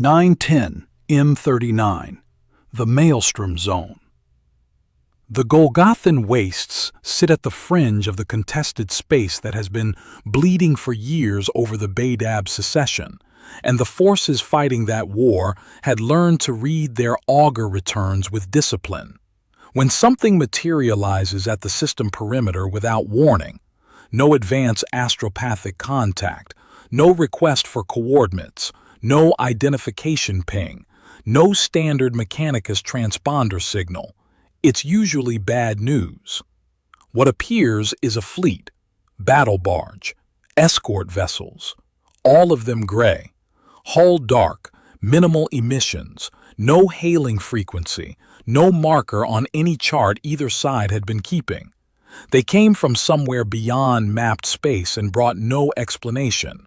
910 M39, the Maelstrom Zone. The Golgothan Wastes sit at the fringe of the contested space that has been bleeding for years over the Badab Secession, and the forces fighting that war had learned to read their augur returns with discipline. When something materializes at the system perimeter without warning, no advance astropathic contact, no request for coordinates, no identification ping, no standard Mechanicus transponder signal, it's usually bad news. What appears is a fleet, battle barge, escort vessels, all of them gray, hull dark, minimal emissions, no hailing frequency, no marker on any chart either side had been keeping. They came from somewhere beyond mapped space and brought no explanation.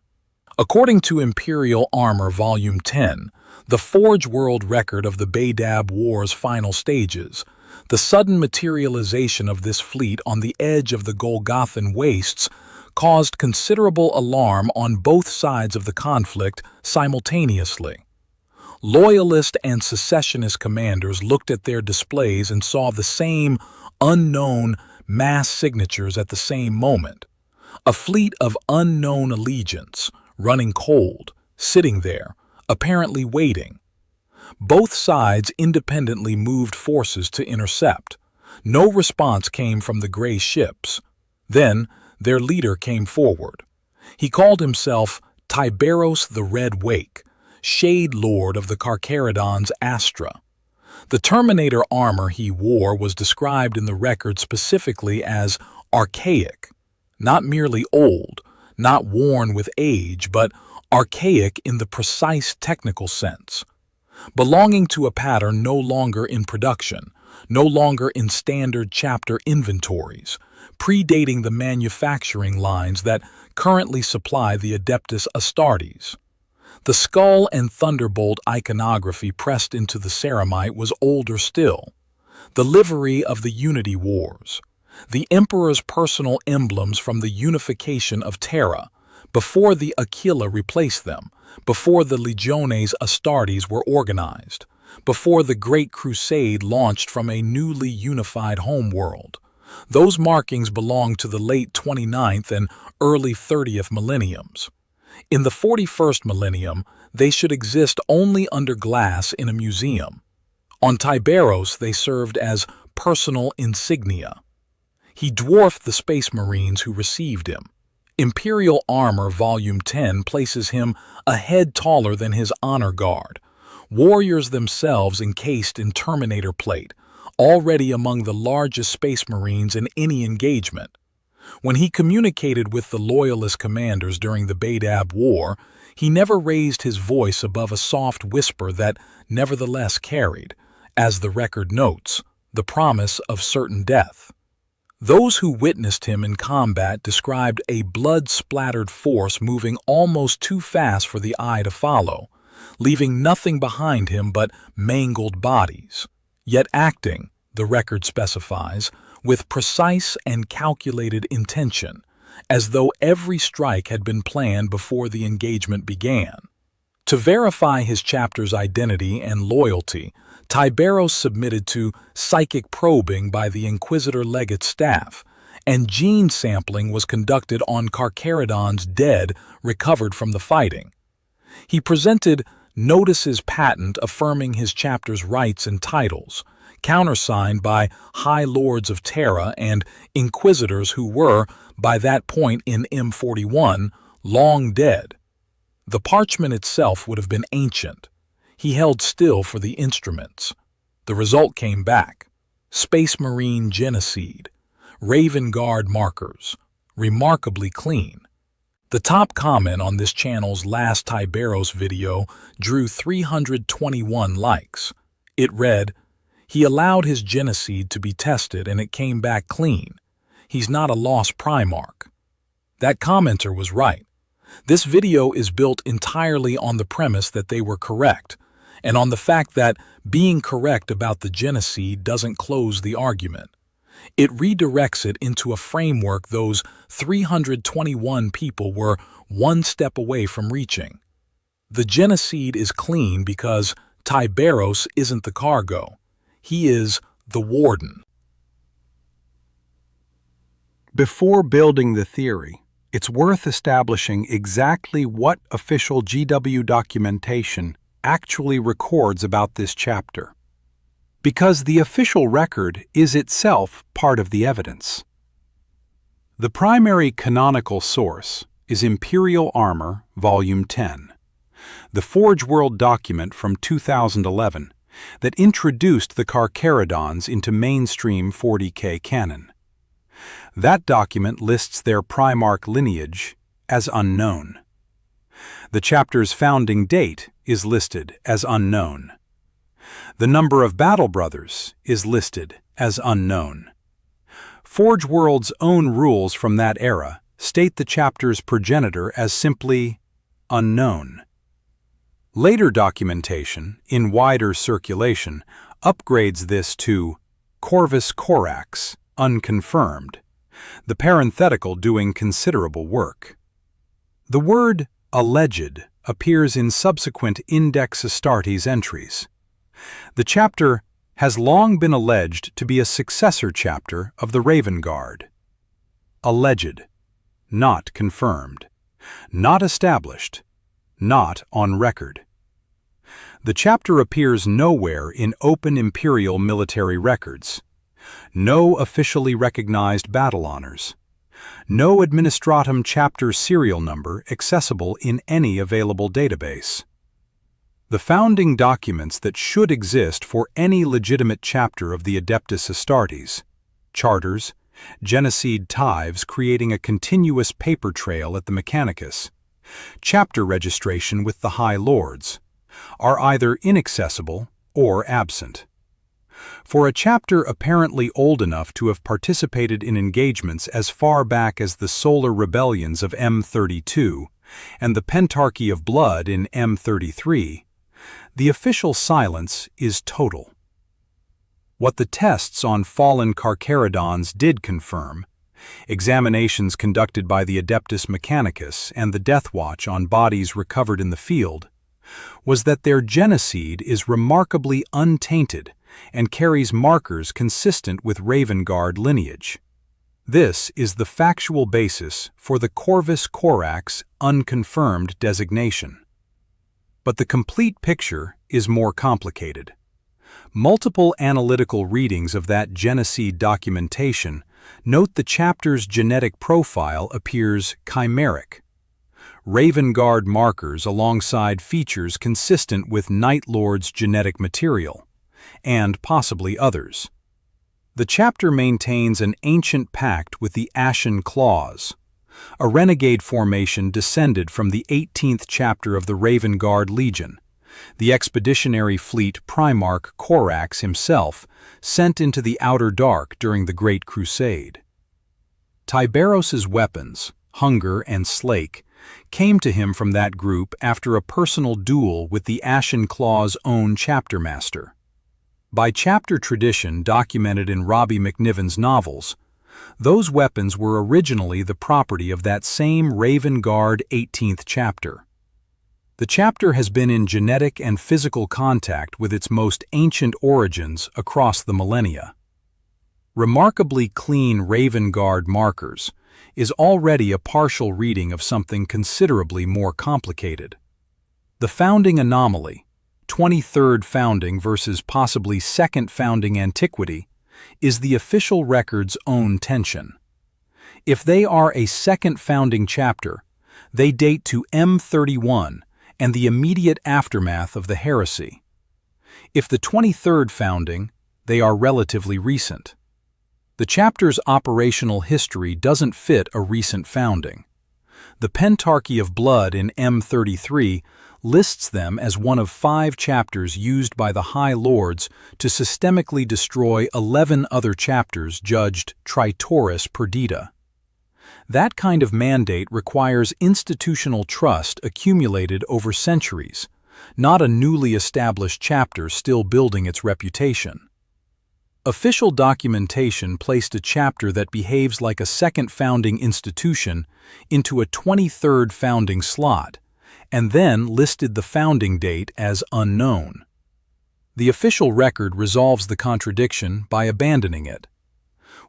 According to Imperial Armor Volume 10, the Forge World record of the Badab War's final stages, the sudden materialization of this fleet on the edge of the Golgothan Wastes caused considerable alarm on both sides of the conflict simultaneously. Loyalist and secessionist commanders looked at their displays and saw the same unknown mass signatures at the same moment. A fleet of unknown allegiance, running cold, sitting there, apparently waiting. Both sides independently moved forces to intercept. No response came from the gray ships. Then, their leader came forward. He called himself Tyberos the Red Wake, Shade Lord of the Carcharodons Astra. The Terminator armor he wore was described in the record specifically as archaic, not merely old, not worn with age, but archaic in the precise technical sense. Belonging to a pattern no longer in production, no longer in standard chapter inventories, predating the manufacturing lines that currently supply the Adeptus Astartes. The skull and thunderbolt iconography pressed into the ceramite was older still. The livery of the Unity Wars. The Emperor's personal emblems from the unification of Terra, before the Aquila replaced them, before the Legiones Astartes were organized, before the Great Crusade launched from a newly unified homeworld. Those markings belong to the late 29th and early 30th millenniums. In the 41st millennium, they should exist only under glass in a museum. On Tiberos, they served as personal insignia. He dwarfed the Space Marines who received him. Imperial Armor Volume 10 places him a head taller than his honor guard, warriors themselves encased in Terminator plate, already among the largest Space Marines in any engagement. When he communicated with the Loyalist commanders during the Badab War, he never raised his voice above a soft whisper that nevertheless carried, as the record notes, the promise of certain death. Those who witnessed him in combat described a blood-splattered force moving almost too fast for the eye to follow, leaving nothing behind him but mangled bodies, yet acting, the record specifies, with precise and calculated intention, as though every strike had been planned before the engagement began. To verify his chapter's identity and loyalty, Tyberos submitted to psychic probing by the Inquisitor Legate staff, and gene sampling was conducted on Carcharodons dead recovered from the fighting. He presented notices patent affirming his chapter's rights and titles, countersigned by High Lords of Terra and Inquisitors who were, by that point in M41, long dead. The parchment itself would have been ancient. He held still for the instruments. The result came back. Space Marine genocide. Raven Guard markers. Remarkably clean. The top comment on this channel's last Tyberos video drew 321 likes. It read, "He allowed his genocide to be tested and it came back clean. He's not a lost Primarch." That commenter was right. This video is built entirely on the premise that they were correct, and on the fact that being correct about the genocide doesn't close the argument. It redirects it into a framework those 321 people were one step away from reaching. The Geneseed is clean because Tyberos isn't the cargo. He is the Warden. Before building the theory, it's worth establishing exactly what official GW documentation actually records about this chapter, because the official record is itself part of the evidence. The primary canonical source is Imperial Armor, Volume 10, the Forge World document from 2011 that introduced the Carcharodons into mainstream 40K canon. That document lists their Primarch lineage as unknown. The chapter's founding date is listed as unknown. The number of battle brothers is listed as unknown. Forge World's own rules from that era state the chapter's progenitor as simply unknown. Later documentation, in wider circulation, upgrades this to Corvus Corax, unconfirmed, the parenthetical doing considerable work. The word alleged appears in subsequent Index Astartes entries. The chapter has long been alleged to be a successor chapter of the Raven Guard. Alleged, not confirmed, not established, not on record. The chapter appears nowhere in open Imperial military records. No officially recognized battle honors. No administratum chapter serial number accessible in any available database. The founding documents that should exist for any legitimate chapter of the Adeptus Astartes, charters, Geneseed tithes creating a continuous paper trail at the Mechanicus, chapter registration with the High Lords, are either inaccessible or absent. For a chapter apparently old enough to have participated in engagements as far back as the Solar Rebellions of M32 and the Pentarchy of Blood in M33, the official silence is total. What the tests on fallen Carcharodons did confirm, examinations conducted by the Adeptus Mechanicus and the Death Watch on bodies recovered in the field, was that their Geneseed is remarkably untainted and carries markers consistent with Raven Guard lineage. This is the factual basis for the Corvus Corax unconfirmed designation. But the complete picture is more complicated. Multiple analytical readings of that Geneseed documentation note the chapter's genetic profile appears chimeric. Raven Guard markers alongside features consistent with Night Lord's genetic material, and possibly others. The chapter maintains an ancient pact with the Ashen Claws, a renegade formation descended from the 18th chapter of the Raven Guard Legion, the expeditionary fleet Primarch Corax himself sent into the Outer Dark during the Great Crusade. Tiberos's weapons, Hunger and Slake, came to him from that group after a personal duel with the Ashen Claw's own chapter master. By chapter tradition documented in Robbie McNiven's novels, those weapons were originally the property of that same Raven Guard 18th chapter. The chapter has been in genetic and physical contact with its most ancient origins across the millennia. Remarkably clean Raven Guard markers is already a partial reading of something considerably more complicated. The founding anomaly, 23rd founding versus possibly 2nd founding antiquity, is the official record's own tension. If they are a 2nd founding chapter, they date to M31 and the immediate aftermath of the heresy. If the 23rd founding, they are relatively recent. The chapter's operational history doesn't fit a recent founding. The Pentarchy of Blood in M33 lists them as one of 5 chapters used by the High Lords to systemically destroy 11 other chapters judged Tritoris Perdita. That kind of mandate requires institutional trust accumulated over centuries, not a newly established chapter still building its reputation. Official documentation placed a chapter that behaves like a 2nd founding institution into a 23rd founding slot, and then listed the founding date as unknown. The official record resolves the contradiction by abandoning it.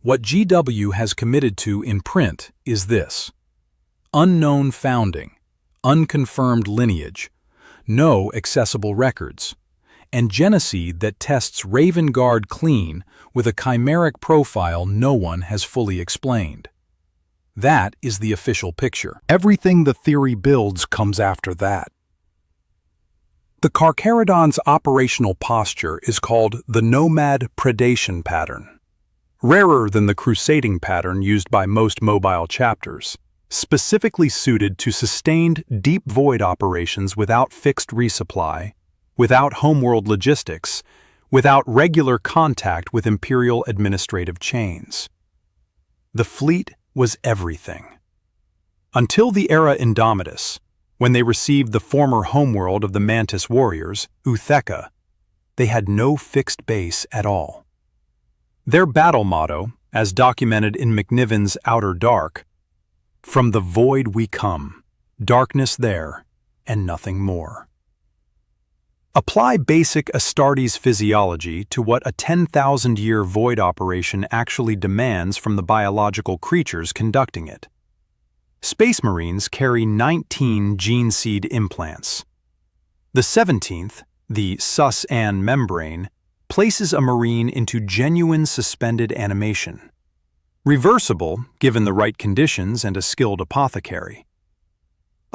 What GW has committed to in print is this: unknown founding, unconfirmed lineage, no accessible records, and genocide that tests Raven Guard clean with a chimeric profile no one has fully explained. That is the official picture. Everything the theory builds comes after that. The Carcharodons' operational posture is called the nomad predation pattern. Rarer than the crusading pattern used by most mobile chapters, specifically suited to sustained deep void operations without fixed resupply, without homeworld logistics, without regular contact with imperial administrative chains. The fleet was everything. Until the era Indomitus, when they received the former homeworld of the Mantis warriors, Utheka, they had no fixed base at all. Their battle motto, as documented in McNiven's Outer Dark, "From the void we come, darkness there, and nothing more." Apply basic Astartes physiology to what a 10,000-year void operation actually demands from the biological creatures conducting it. Space Marines carry 19 gene seed implants. The 17th, the sus-an membrane, places a Marine into genuine suspended animation. Reversible, given the right conditions and a skilled apothecary.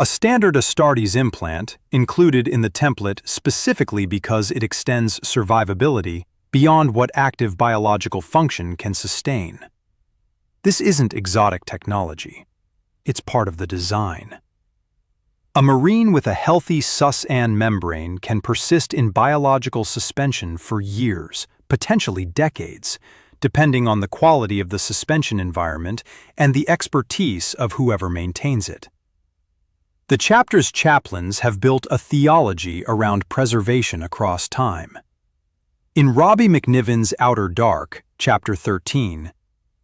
A standard Astartes implant, included in the template specifically because it extends survivability beyond what active biological function can sustain. This isn't exotic technology. It's part of the design. A Marine with a healthy sus-an membrane can persist in biological suspension for years, potentially decades, depending on the quality of the suspension environment and the expertise of whoever maintains it. The chapter's chaplains have built a theology around preservation across time. In Robbie McNiven's Outer Dark, Chapter 13,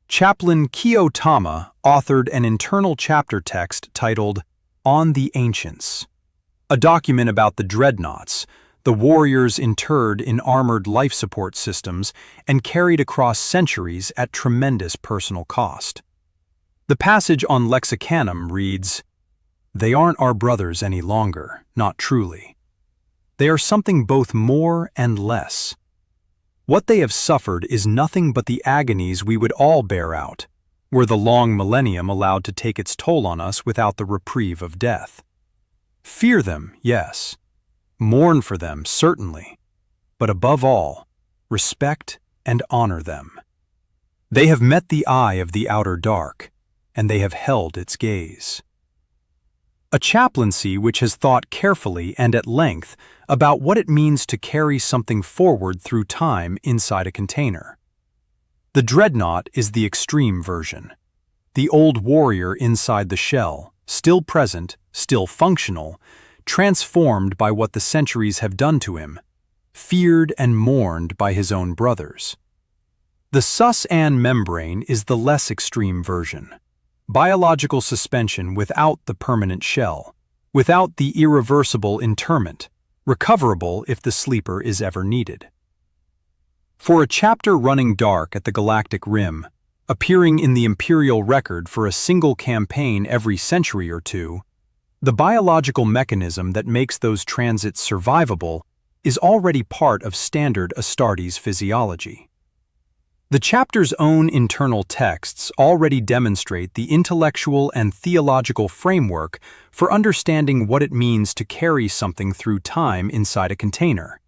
Chaplain Kiyotama authored an internal chapter text titled On the Ancients, a document about the dreadnoughts, the warriors interred in armored life support systems and carried across centuries at tremendous personal cost. The passage on Lexicanum reads, "They aren't our brothers any longer, not truly. They are something both more and less. What they have suffered is nothing but the agonies we would all bear out, were the long millennium allowed to take its toll on us without the reprieve of death. Fear them, yes. Mourn for them, certainly. But above all, respect and honor them. They have met the eye of the outer dark, and they have held its gaze." A chaplaincy which has thought carefully and at length about what it means to carry something forward through time inside a container. The dreadnought is the extreme version. The old warrior inside the shell, still present, still functional, transformed by what the centuries have done to him, feared and mourned by his own brothers. The sus-an membrane is the less extreme version. Biological suspension without the permanent shell, without the irreversible interment, recoverable if the sleeper is ever needed. For a chapter running dark at the galactic rim, appearing in the Imperial record for a single campaign every century or two, the biological mechanism that makes those transits survivable is already part of standard Astartes physiology. The chapter's own internal texts already demonstrate the intellectual and theological framework for understanding what it means to carry something through time inside a container,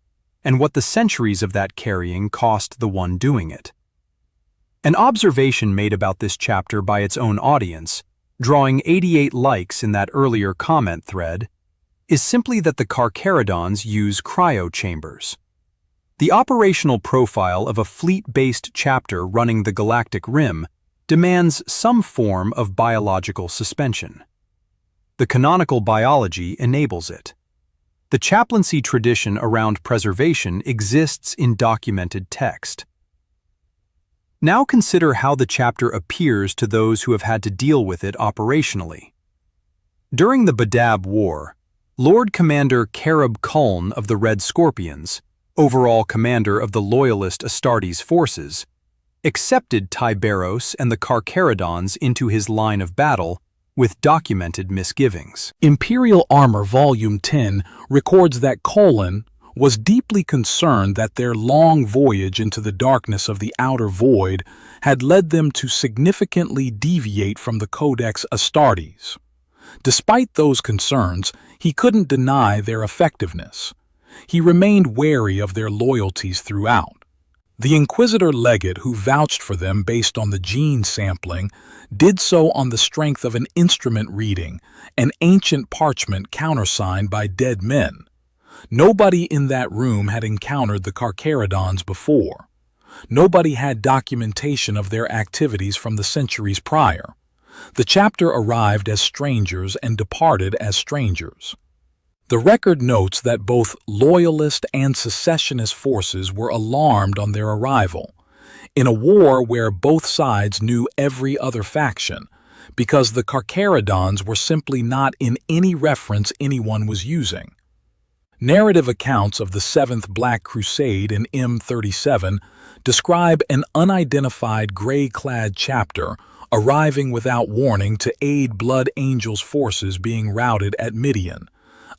and what the centuries of that carrying cost the one doing it. An observation made about this chapter by its own audience, drawing 88 likes in that earlier comment thread, is simply that the Carcharodons use cryo chambers. The operational profile of a fleet-based chapter running the galactic rim demands some form of biological suspension. The canonical biology enables it. The chaplaincy tradition around preservation exists in documented text. Now consider how the chapter appears to those who have had to deal with it operationally. During the Badab War, Lord Commander Carib Culn of the Red Scorpions, overall commander of the Loyalist Astartes forces, accepted Tyberos and the Carcharodons into his line of battle with documented misgivings. Imperial Armor Volume 10 records that Culn was deeply concerned that their long voyage into the darkness of the outer void had led them to significantly deviate from the Codex Astartes. Despite those concerns, he couldn't deny their effectiveness. He remained wary of their loyalties throughout. The Inquisitor Legate, who vouched for them based on the gene sampling, did so on the strength of an instrument reading, an ancient parchment countersigned by dead men. Nobody in that room had encountered the Carcharodons before. Nobody had documentation of their activities from the centuries prior. The chapter arrived as strangers and departed as strangers. The record notes that both Loyalist and Secessionist forces were alarmed on their arrival, in a war where both sides knew every other faction, because the Carcharodons were simply not in any reference anyone was using. Narrative accounts of the Seventh Black Crusade in M37 describe an unidentified gray-clad chapter arriving without warning to aid Blood Angel's forces being routed at Midian,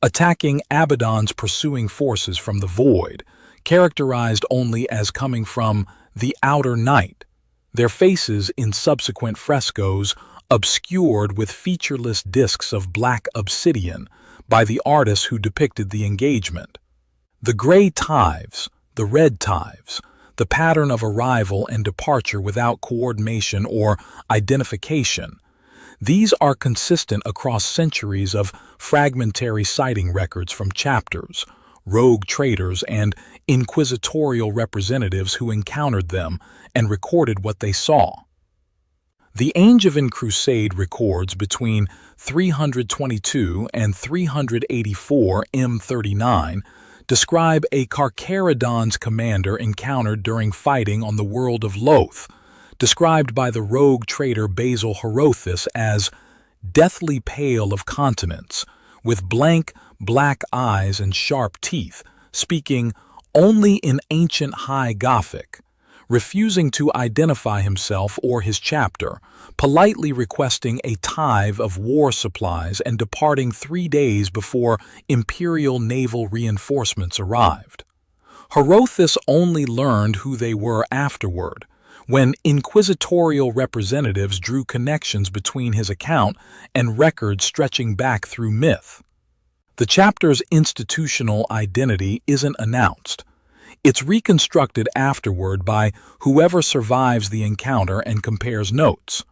attacking Abaddon's pursuing forces from the void, characterized only as coming from the outer night, their faces in subsequent frescoes obscured with featureless discs of black obsidian by the artists who depicted the engagement. The gray tithes, the red tithes, the pattern of arrival and departure without coordination or identification. These are consistent across centuries of fragmentary sighting records from chapters, rogue traders, and inquisitorial representatives who encountered them and recorded what they saw. The Angevin Crusade records between 322 and 384 M39 describe a Carcharodon's commander encountered during fighting on the world of Loth, described by the rogue trader Basil Horothus as deathly pale of countenance, with blank, black eyes and sharp teeth, speaking only in ancient High Gothic, refusing to identify himself or his chapter, politely requesting a tithe of war supplies and departing 3 days before Imperial naval reinforcements arrived. Horothus only learned who they were afterward, when inquisitorial representatives drew connections between his account and records stretching back through myth. The chapter's institutional identity isn't announced. It's reconstructed afterward by whoever survives the encounter and compares notes.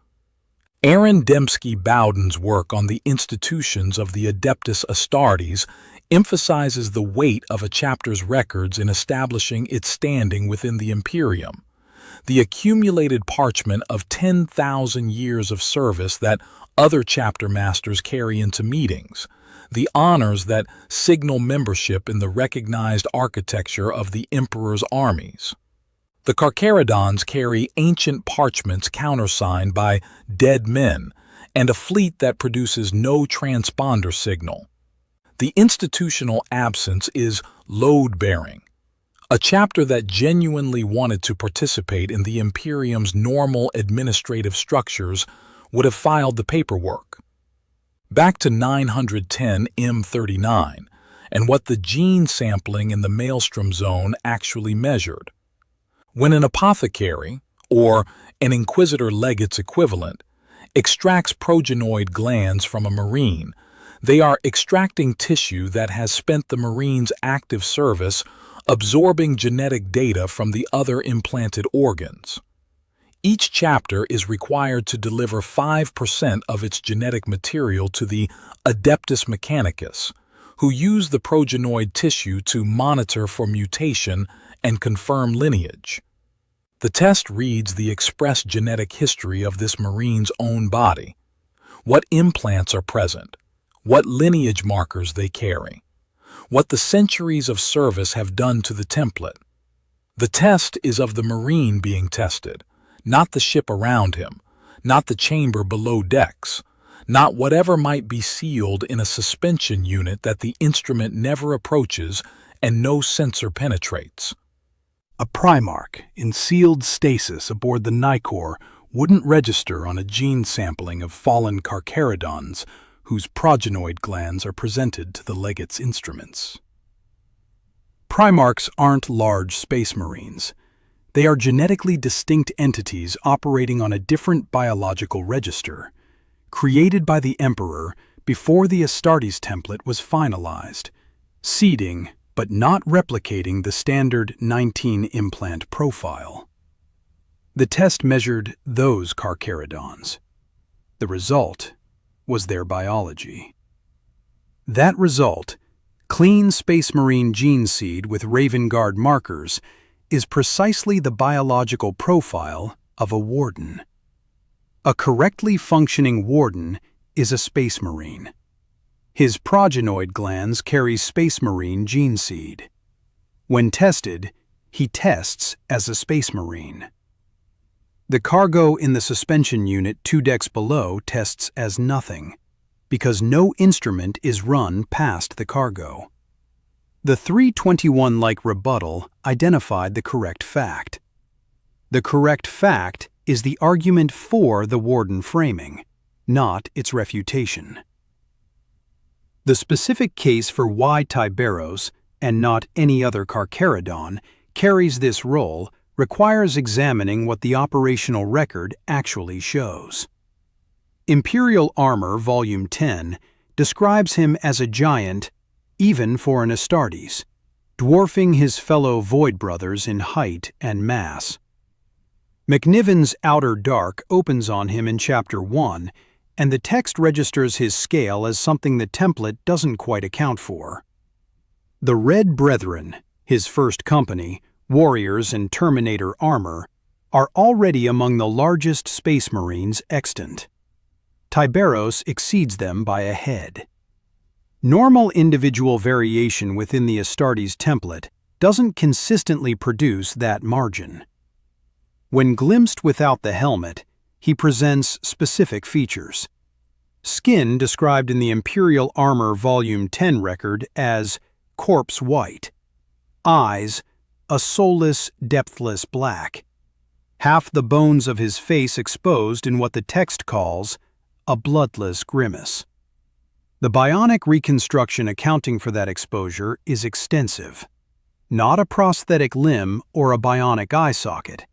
Aaron Dembski-Bowden's work on the institutions of the Adeptus Astartes emphasizes the weight of a chapter's records in establishing its standing within the Imperium. The accumulated parchment of 10,000 years of service that other chapter masters carry into meetings, the honors that signal membership in the recognized architecture of the Emperor's armies. The Carcharodons carry ancient parchments countersigned by dead men and a fleet that produces no transponder signal. The institutional absence is load-bearing, a chapter that genuinely wanted to participate in the Imperium's normal administrative structures would have filed the paperwork. Back to 910 M39 and what the gene sampling in the Maelstrom Zone actually measured. When an apothecary, or an Inquisitor Legate's equivalent, extracts progenoid glands from a Marine, they are extracting tissue that has spent the Marine's active service absorbing genetic data from the other implanted organs. Each chapter is required to deliver 5% of its genetic material to the Adeptus Mechanicus, who use the progenoid tissue to monitor for mutation and confirm lineage. The test reads the express genetic history of this Marine's own body, what implants are present, what lineage markers they carry, what the centuries of service have done to the template. The test is of the Marine being tested, not the ship around him, not the chamber below decks, not whatever might be sealed in a suspension unit that the instrument never approaches and no sensor penetrates. A Primarch in sealed stasis aboard the Nicor wouldn't register on a gene sampling of fallen Carcharodons whose progenoid glands are presented to the legate's instruments. Primarchs aren't large space marines. They are genetically distinct entities operating on a different biological register, created by the Emperor before the Astartes template was finalized, seeding but not replicating the standard 19-implant profile. The test measured those Carcharodons. The result was their biology. That result, clean Space Marine gene seed with Raven Guard markers, is precisely the biological profile of a Warden. A correctly functioning Warden is a Space Marine. His progenoid glands carry Space Marine gene seed. When tested, he tests as a Space Marine. The cargo in the suspension unit 2 decks below tests as nothing, because no instrument is run past the cargo. The 321-like rebuttal identified the correct fact. The correct fact is the argument for the Warden framing, not its refutation. The specific case for why Tyberos, and not any other Carcharodon, carries this role requires examining what the operational record actually shows. Imperial Armor, Volume 10, describes him as a giant, even for an Astartes, dwarfing his fellow Void Brothers in height and mass. McNiven's Outer Dark opens on him in Chapter 1, and the text registers his scale as something the template doesn't quite account for. The Red Brethren, his first company, warriors in Terminator armor, are already among the largest Space Marines extant. Tiberos exceeds them by a head. Normal individual variation within the Astartes template doesn't consistently produce that margin. When glimpsed without the helmet, he presents specific features. Skin described in the Imperial Armor Volume 10 record as corpse white. Eyes, a soulless, depthless black. Half the bones of his face exposed in what the text calls a bloodless grimace. The bionic reconstruction accounting for that exposure is extensive. Not a prosthetic limb or a bionic eye socket,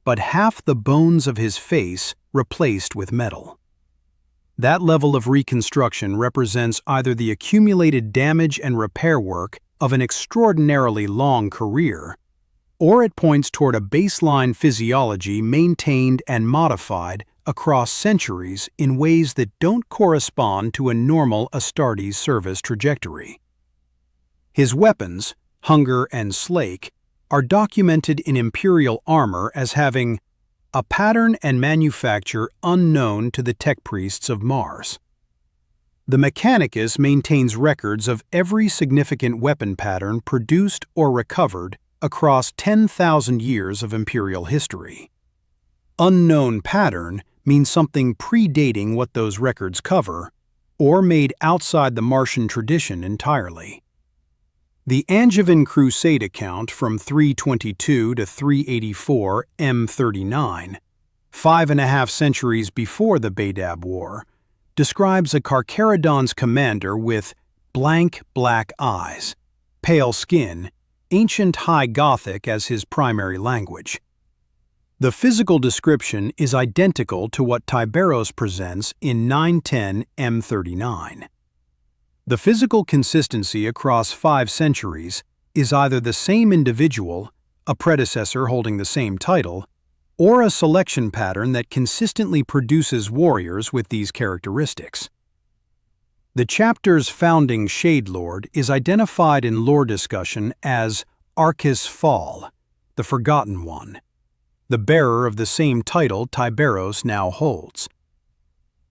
but half the bones of his face replaced with metal. That level of reconstruction represents either the accumulated damage and repair work of an extraordinarily long career, or it points toward a baseline physiology maintained and modified across centuries in ways that don't correspond to a normal Astartes service trajectory. His weapons, Hunger and Slake, are documented in Imperial Armor as having a pattern and manufacture unknown to the tech priests of Mars. The Mechanicus maintains records of every significant weapon pattern produced or recovered across 10,000 years of Imperial history. Unknown pattern means something predating what those records cover, or made outside the Martian tradition entirely. The Angevin Crusade account from 322 to 384 M39, 5.5 centuries before the Badab War, describes a Carcharodon's commander with blank black eyes, pale skin, ancient High Gothic as his primary language. The physical description is identical to what Tyberos presents in 910 M39. The physical consistency across 5 centuries is either the same individual, a predecessor holding the same title, or a selection pattern that consistently produces warriors with these characteristics. The chapter's founding Shade Lord is identified in lore discussion as Arcus Fall, the Forgotten One, the bearer of the same title Tyberos now holds.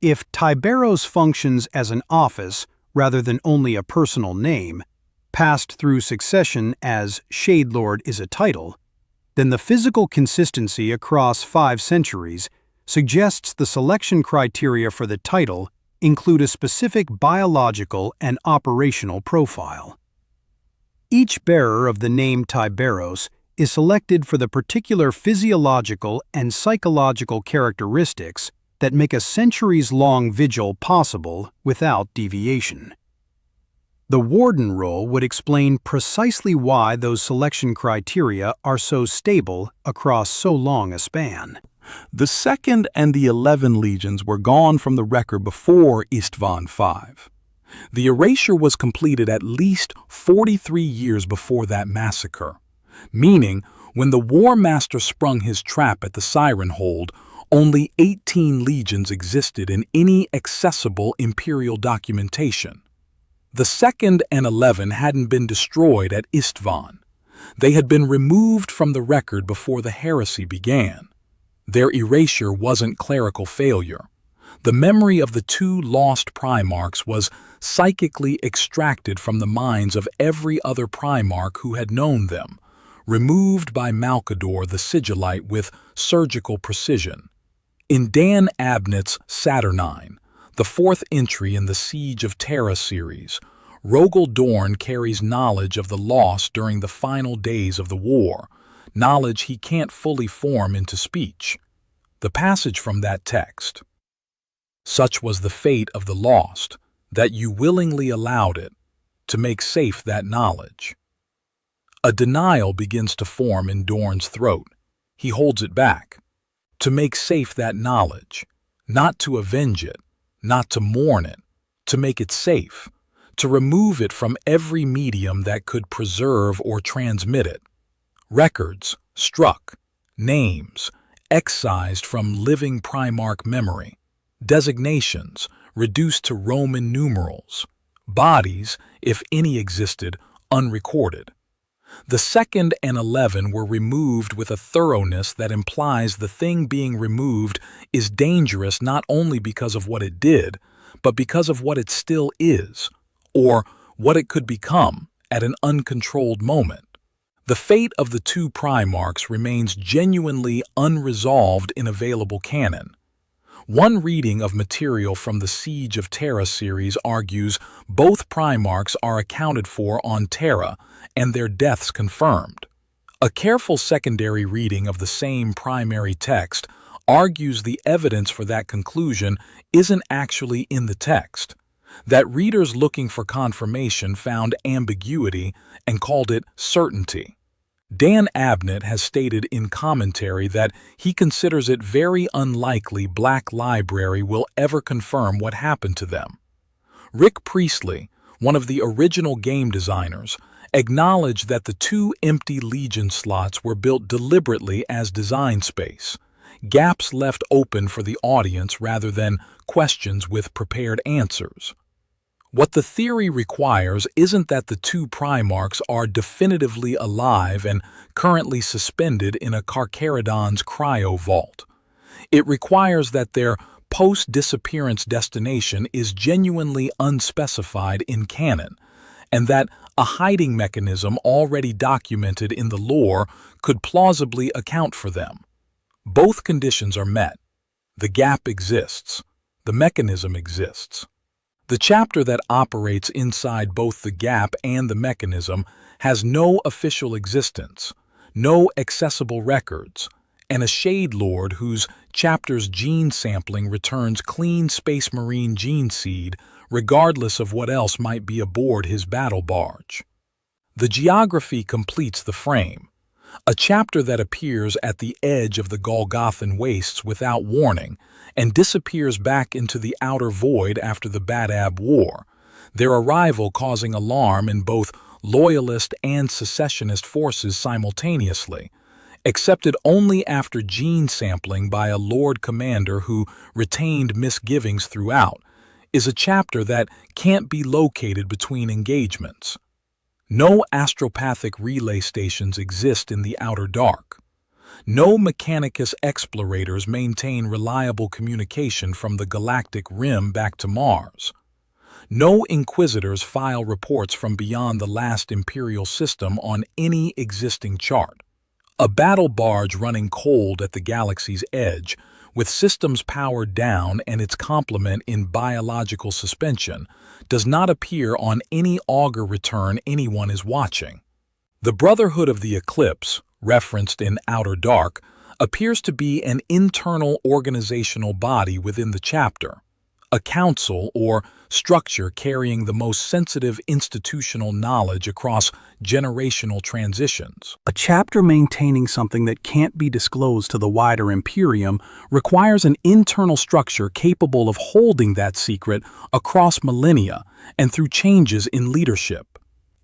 If Tyberos functions as an office rather than only a personal name, passed through succession as Shade Lord is a title, then the physical consistency across 5 centuries suggests the selection criteria for the title include a specific biological and operational profile. Each bearer of the name Tyberos is selected for the particular physiological and psychological characteristics that make a centuries-long vigil possible without deviation. The Warden role would explain precisely why those selection criteria are so stable across so long a span. The 2nd and the 11 legions were gone from the record before Istvan V. The erasure was completed at least 43 years before that massacre, meaning when the War Master sprung his trap at the Siren Hold, only 18 legions existed in any accessible Imperial documentation. The 2nd and 11 hadn't been destroyed at Istvan. They had been removed from the record before the heresy began. Their erasure wasn't clerical failure. The memory of the 2 lost Primarchs was psychically extracted from the minds of every other Primarch who had known them, removed by Malcador the Sigillite with surgical precision. In Dan Abnett's Saturnine, the 4th entry in the Siege of Terra series, Rogel Dorn carries knowledge of the loss during the final days of the war, knowledge he can't fully form into speech. The passage from that text: "Such was the fate of the lost, that you willingly allowed it, to make safe that knowledge." A denial begins to form in Dorn's throat. He holds it back. To make safe that knowledge, not to avenge it, not to mourn it, to make it safe, to remove it from every medium that could preserve or transmit it. Records struck, names excised from living Primarch memory, designations reduced to Roman numerals, bodies, if any existed, unrecorded. The 2nd and 11 were removed with a thoroughness that implies the thing being removed is dangerous not only because of what it did, but because of what it still is, or what it could become at an uncontrolled moment. The fate of the 2 Primarchs remains genuinely unresolved in available canon. One reading of material from the Siege of Terra series argues both Primarchs are accounted for on Terra and their deaths confirmed. A careful secondary reading of the same primary text argues the evidence for that conclusion isn't actually in the text, that readers looking for confirmation found ambiguity and called it certainty. Dan Abnett has stated in commentary that he considers it very unlikely Black Library will ever confirm what happened to them. Rick Priestley, one of the original game designers, acknowledged that the 2 empty Legion slots were built deliberately as design space, gaps left open for the audience rather than questions with prepared answers. What the theory requires isn't that the 2 Primarchs are definitively alive and currently suspended in a Carcharodons Cryo-Vault. It requires that their post-disappearance destination is genuinely unspecified in canon, and that a hiding mechanism already documented in the lore could plausibly account for them. Both conditions are met. The gap exists. The mechanism exists. The chapter that operates inside both the gap and the mechanism has no official existence, no accessible records, and a Shade Lord whose chapter's gene sampling returns clean Space Marine gene seed regardless of what else might be aboard his battle barge. The geography completes the frame, a chapter that appears at the edge of the Golgothan Wastes without warning and disappears back into the outer void after the Badab War, their arrival causing alarm in both loyalist and secessionist forces simultaneously, accepted only after gene sampling by a Lord Commander who retained misgivings throughout, is a chapter that can't be located between engagements. No astropathic relay stations exist in the outer dark. No Mechanicus explorators maintain reliable communication from the galactic rim back to Mars. No Inquisitors file reports from beyond the last Imperial system on any existing chart. A battle barge running cold at the galaxy's edge, with systems powered down and its complement in biological suspension, does not appear on any augur return anyone is watching. The Brotherhood of the Eclipse, referenced in Outer Dark, appears to be an internal organizational body within the chapter, a council or structure carrying the most sensitive institutional knowledge across generational transitions. A chapter maintaining something that can't be disclosed to the wider Imperium requires an internal structure capable of holding that secret across millennia and through changes in leadership.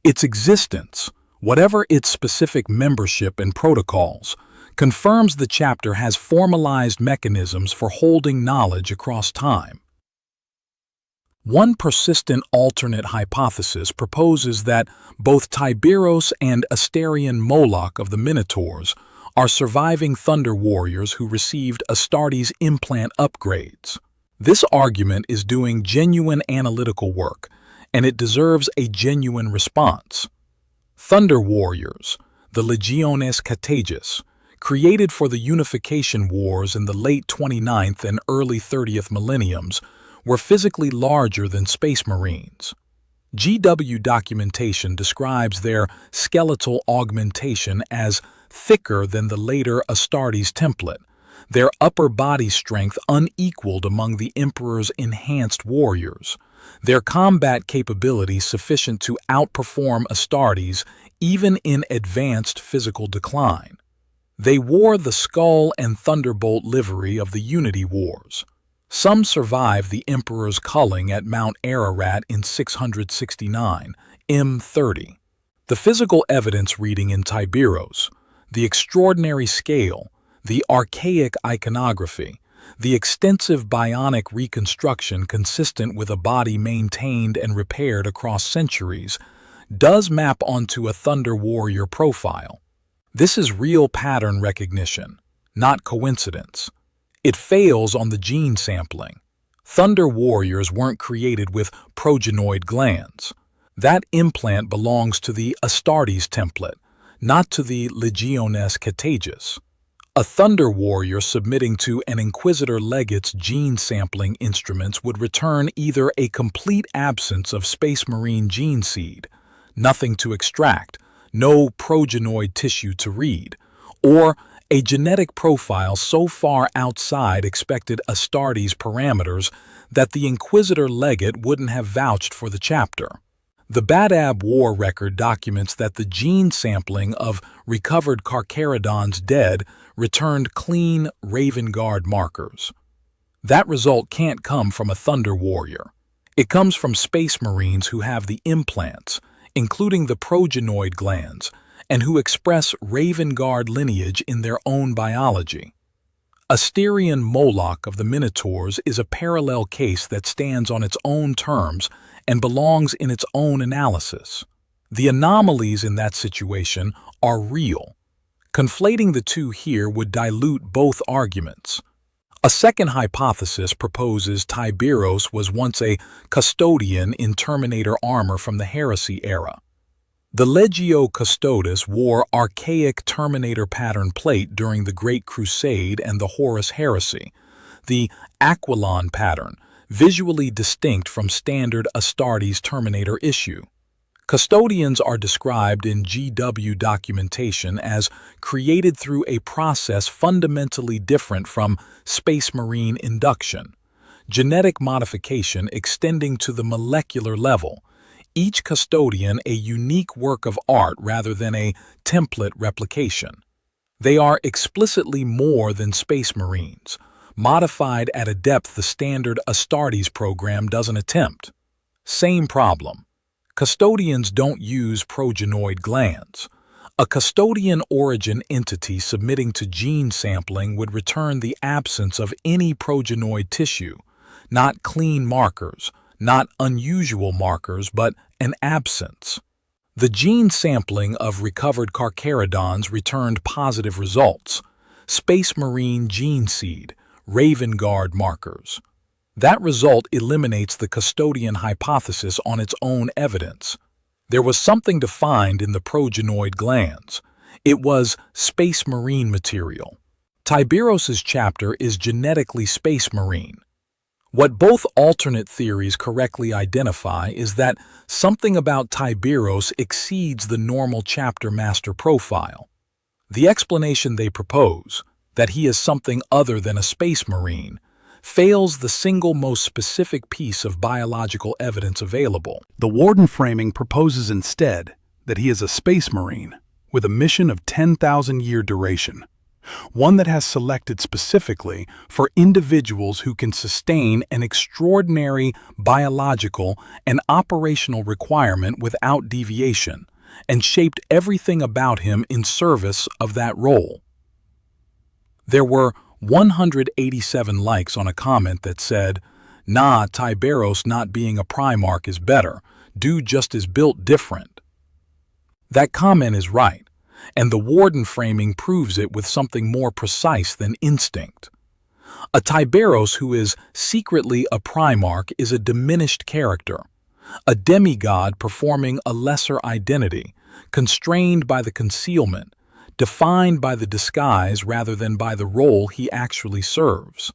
Its existence, whatever its specific membership and protocols, confirms the chapter has formalized mechanisms for holding knowledge across time. One persistent alternate hypothesis proposes that both Tyberos and Asterian Moloch of the Minotaurs are surviving Thunder Warriors who received Astartes implant upgrades. This argument is doing genuine analytical work, and it deserves a genuine response. Thunder Warriors, the Legiones Catagus, created for the Unification Wars in the late 29th and early 30th millenniums, were physically larger than Space Marines. GW documentation describes their skeletal augmentation as thicker than the later Astartes template, their upper body strength unequaled among the Emperor's enhanced warriors, their combat capability sufficient to outperform Astartes even in advanced physical decline. They wore the skull and thunderbolt livery of the Unity Wars. Some survived the Emperor's culling at Mount Ararat in 669, M30. The physical evidence reading in Tyberos, the extraordinary scale, the archaic iconography, the extensive bionic reconstruction consistent with a body maintained and repaired across centuries, does map onto a Thunder Warrior profile. This is real pattern recognition, not coincidence. It fails on the gene sampling. Thunder Warriors weren't created with progenoid glands. That implant belongs to the Astartes template, not to the Legiones Catagus. A Thunder Warrior submitting to an Inquisitor Legate's gene sampling instruments would return either a complete absence of Space Marine gene seed, nothing to extract, no progenoid tissue to read, or a genetic profile so far outside expected Astartes parameters that the Inquisitor Legate wouldn't have vouched for the chapter. The Badab War record documents that the gene sampling of recovered Carcharodons dead returned clean Raven Guard markers. That result can't come from a Thunder Warrior. It comes from Space Marines who have the implants, including the progenoid glands, and who express Raven Guard lineage in their own biology. Asterian Moloch of the Minotaurs is a parallel case that stands on its own terms and belongs in its own analysis. The anomalies in that situation are real. Conflating the two here would dilute both arguments. A second hypothesis proposes Tyberos was once a custodian in Terminator armor from the Heresy era. The Legio Custodes wore archaic Terminator pattern plate during the Great Crusade and the Horus Heresy, the Aquilon pattern, visually distinct from standard Astartes Terminator issue. Custodians are described in GW documentation as created through a process fundamentally different from Space Marine induction, genetic modification extending to the molecular level, each custodian a unique work of art rather than a template replication. They are explicitly more than Space Marines, modified at a depth the standard Astartes program doesn't attempt. Same problem. Custodians don't use progenoid glands. A custodian origin entity submitting to gene sampling would return the absence of any progenoid tissue, not clean markers, not unusual markers, but an absence. The gene sampling of recovered Carcharodons returned positive results: Space Marine gene seed, Raven Guard markers. That result eliminates the custodian hypothesis on its own evidence. There was something to find in the progenoid glands. It was Space Marine material. Tyberos' chapter is genetically space marine. What both alternate theories correctly identify is that something about Tyberos exceeds the normal chapter master profile. The explanation they propose, that he is something other than a space marine, fails the single most specific piece of biological evidence available. The Warden framing proposes instead that he is a space marine with a mission of 10,000-year duration, one that has selected specifically for individuals who can sustain an extraordinary biological and operational requirement without deviation, and shaped everything about him in service of that role. There were 187 likes on a comment that said, "Nah, Tyberos not being a Primarch is better. Dude just is built different." That comment is right, and the Warden framing proves it with something more precise than instinct. A Tyberos who is secretly a Primarch is a diminished character, a demigod performing a lesser identity, constrained by the concealment, defined by the disguise rather than by the role he actually serves.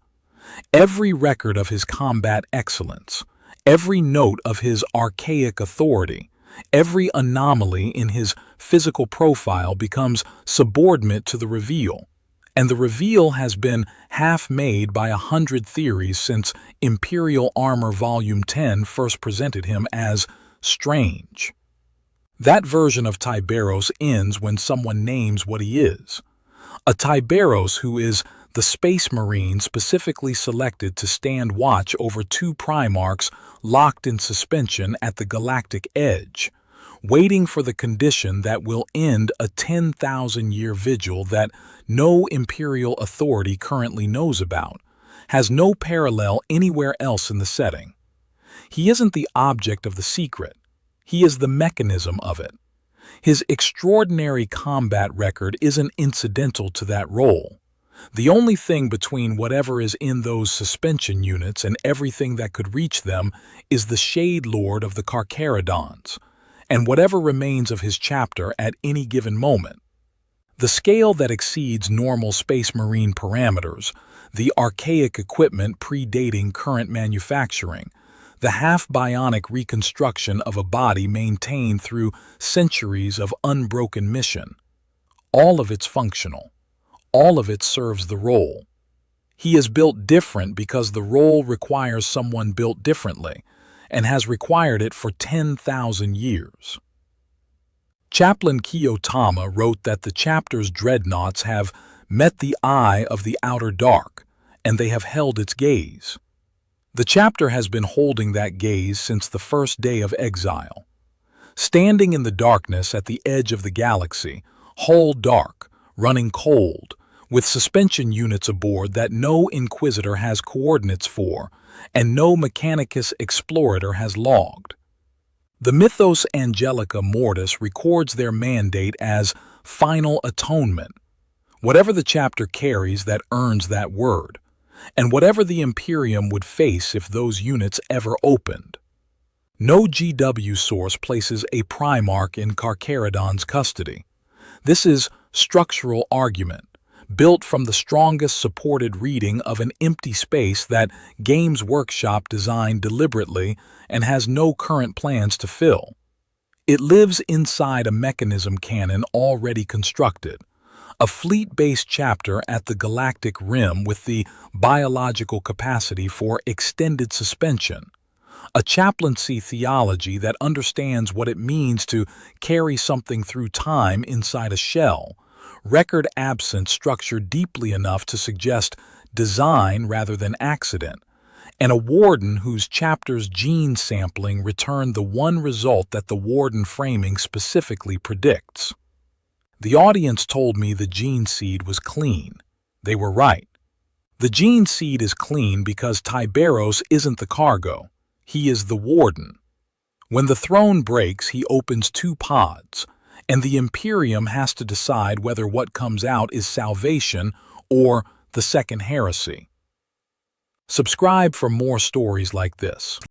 Every record of his combat excellence, every note of his archaic authority, every anomaly in his physical profile becomes subordinate to the reveal, and the reveal has been half-made by 100 theories since Imperial Armor Volume 10 first presented him as strange. That version of Tyberos ends when someone names what he is. A Tyberos who is the Space Marine specifically selected to stand watch over two Primarchs locked in suspension at the galactic edge, waiting for the condition that will end a 10,000-year vigil that no Imperial authority currently knows about, has no parallel anywhere else in the setting. He isn't the object of the secret. He is the mechanism of it. His extraordinary combat record isn't incidental to that role. The only thing between whatever is in those suspension units and everything that could reach them is the Shade Lord of the Carcharodons, and whatever remains of his chapter at any given moment. The scale that exceeds normal Space Marine parameters, the archaic equipment predating current manufacturing, the half-bionic reconstruction of a body maintained through centuries of unbroken mission. All of it's functional. All of it serves the role. He is built different because the role requires someone built differently, and has required it for 10,000 years. Chaplain Kiyotama wrote that the chapter's dreadnoughts have met the eye of the outer dark, and they have held its gaze. The chapter has been holding that gaze since the first day of exile. Standing in the darkness at the edge of the galaxy, hull dark, running cold, with suspension units aboard that no Inquisitor has coordinates for, and no Mechanicus explorator has logged. The Mythos Angelica Mortis records their mandate as final atonement, whatever the chapter carries that earns that word, and whatever the Imperium would face if those units ever opened. No GW source places a Primarch in Carcharodons' custody. This is structural argument, built from the strongest supported reading of an empty space that Games Workshop designed deliberately and has no current plans to fill. It lives inside a mechanism canon already constructed, a fleet-based chapter at the galactic rim with the biological capacity for extended suspension, a chaplaincy theology that understands what it means to carry something through time inside a shell, record absent structured deeply enough to suggest design rather than accident, and a Warden whose chapter's gene sampling returned the one result that the Warden framing specifically predicts. The audience told me the gene seed was clean. They were right. The gene seed is clean because Tyberos isn't the cargo. He is the Warden. When the throne breaks, he opens two pods, and the Imperium has to decide whether what comes out is salvation or the second heresy. Subscribe for more stories like this.